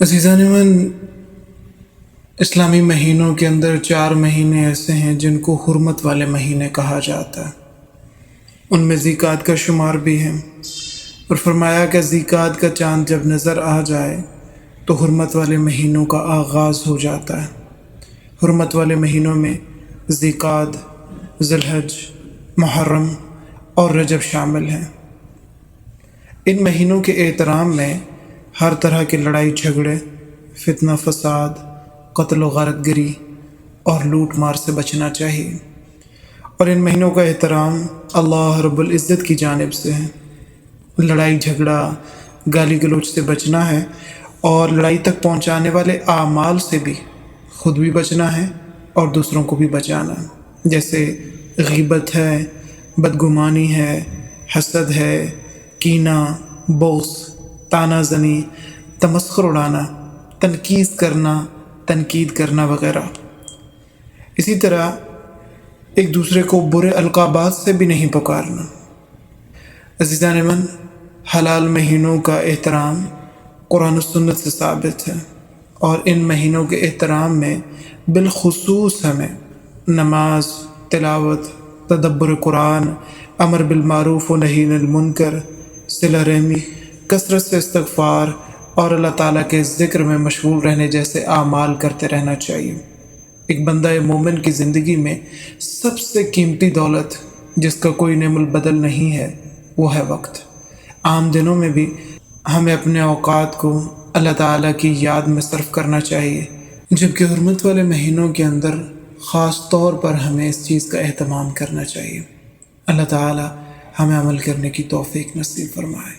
عزیزان من، اسلامی مہینوں کے اندر 4 مہینے ایسے ہیں جن کو حرمت والے مہینے کہا جاتا ہے۔ ان میں ذیقعد کا شمار بھی ہے، اور فرمایا کہ ذیقعد کا چاند جب نظر آ جائے تو حرمت والے مہینوں کا آغاز ہو جاتا ہے۔ حرمت والے مہینوں میں ذیقعد، ذی الحج، محرم اور رجب شامل ہیں۔ ان مہینوں کے احترام میں ہر طرح کے لڑائی جھگڑے، فتنہ فساد، قتل و غارت گری اور لوٹ مار سے بچنا چاہیے، اور ان مہینوں کا احترام اللہ رب العزت کی جانب سے ہے۔ لڑائی جھگڑا، گالی گلوچ سے بچنا ہے، اور لڑائی تک پہنچانے والے اعمال سے بھی خود بھی بچنا ہے اور دوسروں کو بھی بچانا ہے، جیسے غیبت ہے، بدگمانی ہے، حسد ہے، کینہ، بغض، طعنہ زنی، تمسخر اڑانا، تنقید کرنا وغیرہ۔ اسی طرح ایک دوسرے کو برے القابات سے بھی نہیں پکارنا۔ عزیزان من، حلال مہینوں کا احترام قرآن و سنت سے ثابت ہے، اور ان مہینوں کے احترام میں بالخصوص ہمیں نماز، تلاوت، تدبر قرآن، امر بالمعروف و نہی عن المنکر، صلہ رحمی، کثرت سے استغفار اور اللہ تعالیٰ کے ذکر میں مشغول رہنے جیسے اعمال کرتے رہنا چاہیے۔ ایک بندہ مومن کی زندگی میں سب سے قیمتی دولت جس کا کوئی نعم البدل نہیں ہے، وہ ہے وقت۔ عام دنوں میں بھی ہمیں اپنے اوقات کو اللہ تعالیٰ کی یاد میں صرف کرنا چاہیے، جبکہ حرمت والے مہینوں کے اندر خاص طور پر ہمیں اس چیز کا اہتمام کرنا چاہیے۔ اللہ تعالیٰ ہمیں عمل کرنے کی توفیق نصیب فرمائے۔